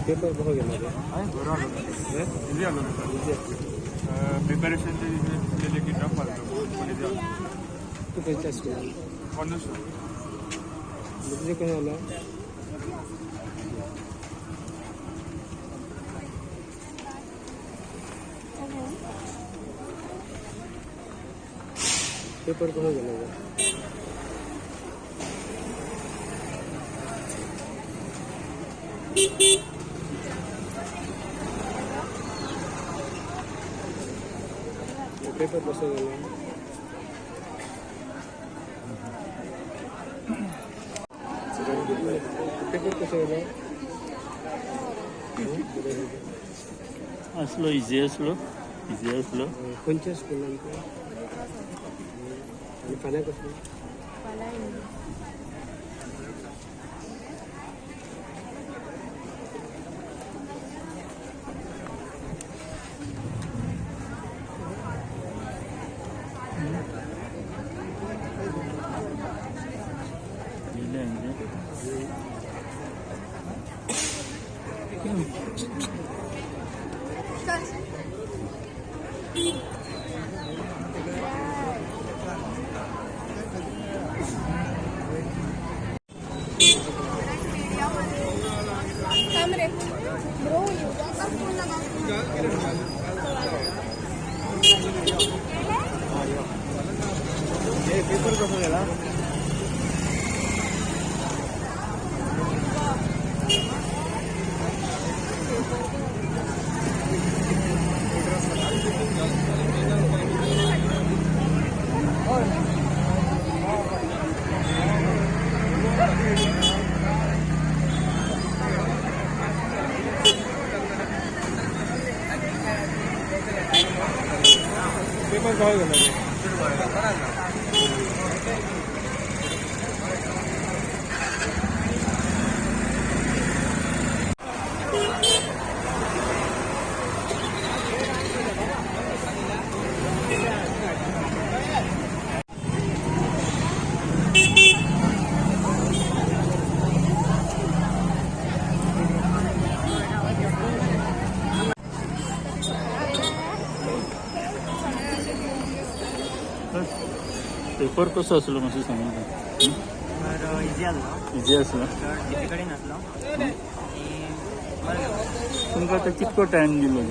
Paper बघा गेला preparation केले की टफ आलं तू खंयच्या स्कूल ऑनर्स तुझे कोण आला पेपर कोण गेला पेपर कसं गेला पेपर कसं गेला असलो इझी असलो खंयच्या स्कुलान आणि फाल्यां कसलो पेपर कसं गेला पेपर कसं गेला पेपर कसो असलो मातशें सांगून इझी असलो तुमकां आतां कितको टायम दिलो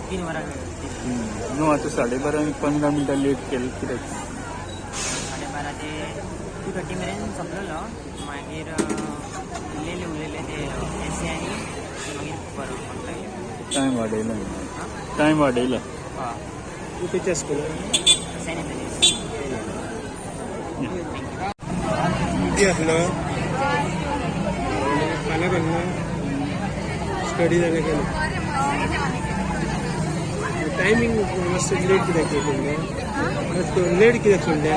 तीन वरां न्हू आतां 12:30 15 मिनटां लेट केलें कित्याक 12:30 ते 2:30 मेरेन संपलेलो मागीर उरलेले ते एसी आनी मागीर बरोवंक लागले टायम वाडयला तू खंयच्या स्कुलान किती असलो फाल्यां केन्ना स्टडी जालें केन्ना टायमींग मातसो लेट कित्याक केलें लेट कित्याक सोडलें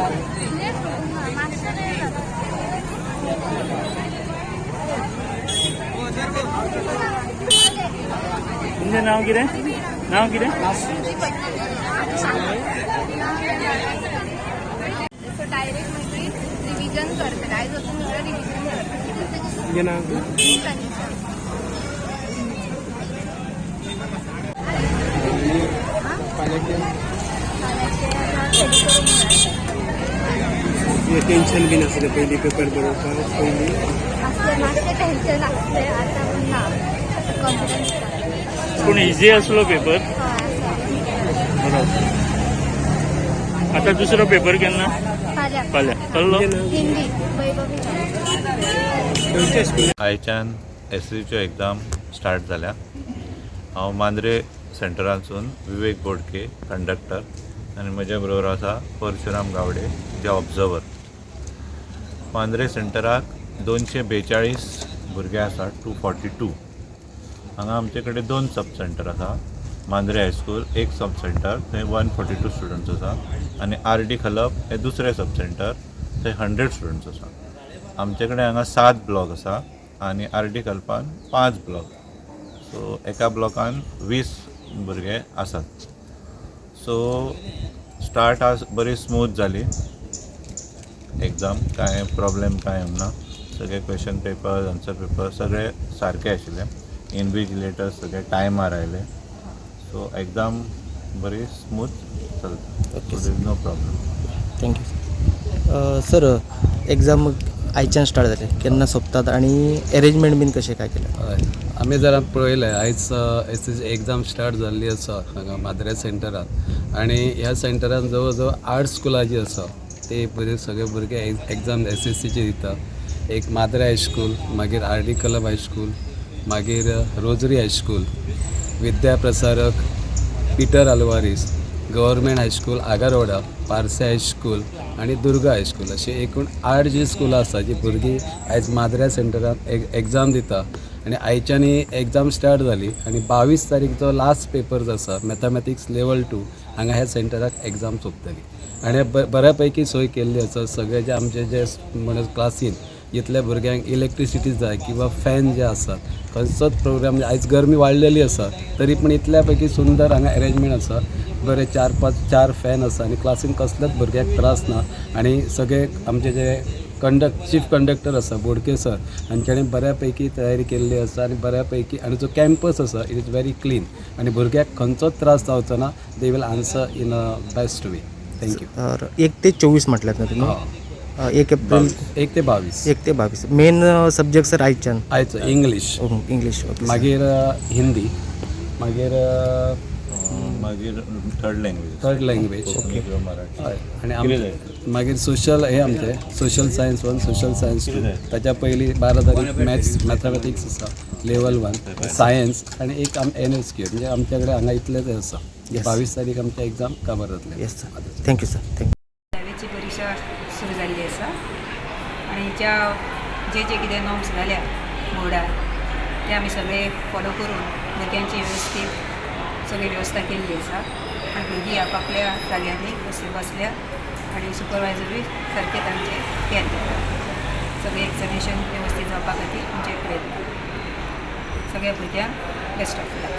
तुमचें नांव कितें डायरेक्ट म्हणजे रिव्हिजन करतले आयज वचून रिव्हिजन करतले तुजें नांव टेन्शन बीन आसलें पयलीं पेपर बरोवपाक पयलीं मातशें टेन्शन आसलें आतां ना कॉन्फिडन्स पूण इझी असलो पेपर आता दुसरो पेपर केन्ना फाल्यां कळ्ळो हिंदी आयच्यान एसईच्यो एग्जाम स्टार्ट जाल्या हांव मांद्रे सेंटरांतसून विवेक बोडके कंडक्टर आनी म्हजे बरोबर आसा परशुराम गावडे जे ऑब्जर्वर मांद्रे सेंटराक 242 भुरगे आसा 242 हांगा आमचे कडेन 2 सब सेंटर आसा मांद्रे हायस्कूल एक सब सेंटर थंय 142 स्टुडंट्स आसा आनी आर.डी. खलप हे दुसरे सब सेंटर थंय 100 स्टुडंट्स आसा आमचे कडेन हांगा 7 ब्लॉक आसा आनी आर.डी. खलपान 5 ब्लॉक सो एका ब्लॉकान 20 भुरगे आसात सो स्टार्ट आज बरी स्मूथ जाली एग्जाम काय प्रॉब्लेम काय ना सगळे क्वेश्चन पेपर आन्सर पेपर सगळे सारके आशिल्ले इन्व्हिजिलेटर सगळे टायमार आयले. सो एग्जाम बरी स्मूथ चलता. Okay. So no problem. Thank you. Sir exam आयच्यान स्टार्ट जाले केन्ना सोंपतात आनी अरेंजमेंट बीन कशें काय केलें? हय, आमी जर पळयलें आयज एस एग्जाम स्टार्ट जाल्ली आसा हांगा माद्रे सेंटरान. आनी ह्या सेंटरान जवळ जवळ 8 स्कुलां जी आसा ते बरे सगळे भुरगे एग्जाम SSCची दिता. एक माद्रे हायस्कूल, मागीर RD क्लब हायस्कूल, मागीर रोजरी हायस्कूल, विद्या प्रसारक, पिटर आल्वारीस, गव्हर्मेंट हायस्कूल आगारवाडा, पार्से हायस्कूल आनी दुर्गा हायस्कूल अशी एकूण 8 जी स्कुलां आसा जी भुरगीं आयज माद्रे सेंटरान एग्जाम दिता. आनी आयच्यानी एग्जाम स्टार्ट जाली आनी 22 तारीख जो लास्ट पेपर्स आसा मॅथमॅटिक्स लेवल 2 हांगा ह्या सेंटराक एग्जाम सोंपतली. आनी बऱ्या पैकी सोय केल्ली आसा. सगळे जे आमचे जे म्हणजे क्लासीन जितल्या भुरग्यांक इलेक्ट्रिसिटी जाय किंवा फॅन जे आसात खंयचोच प्रोग्राम आयज गरमी वाडलेली आसा तरी पूण इतल्या पैकी सुंदर हांगा अरेंजमेंट आसा. बरे 4 फॅन आसा आनी क्लासीन कसलेच भुरग्याक त्रास ना. आनी सगळे आमचे जे चीफ कंडक्टर आसा बोडके सर हांच्यानी बऱ्या पैकी तयारी केल्ली आसा आनी बऱ्या पैकी आनी जो कॅम्पस आसा इट इज व्हेरी क्लीन आनी भुरग्याक खंयचोच त्रास जावचो ना. They will answer in a best way. Thank you. 1 ते 24 म्हटल्यात ना तुम्ही? 1 एप्रिल 1 ते 22. 1 ते 22 मेन सब्जेक्ट सर आयच्यान? आयचो इंग्लीश, इंग्लीश. मागीर हिंदी, मागीर मागीर थर्ड लँग्वेज मराठी. आणि मागीर सोशल हे आमचे सोशल सायन्स 1 सोशल सायन्स 2 ताच्या पयलीं 12 तारीख मॅथमॅटिक्स आसा लेवल 1 सायन्स आनी एक NSQ म्हणजे आमच्या कडेन हांगा इतलेच आसा. 22 तारीख आमचे एग्जाम कवर जातले. Yes sir. Thank you sir. Thank you. शाळेची परीक्षा सुरू जाल्ली आसा आनी जे कितें नॉर्म्स घाल्या बोर्डार ते आमी सगळे फॉलो करून भुरग्यांची वेवस्थीत सगळी वेवस्था केल्ली आसा. आनी भुरगीं आपापल्या जाग्यांनी बसल्या आनी सुपरवायझरूय सारके तांचे कॅर करता. सगळें एक्झामिनेशन वेवस्थीत जावपा खातीर आमचे प्रयत्न. सगळ्या भुरग्यांक बेस्ट ऑफ लक.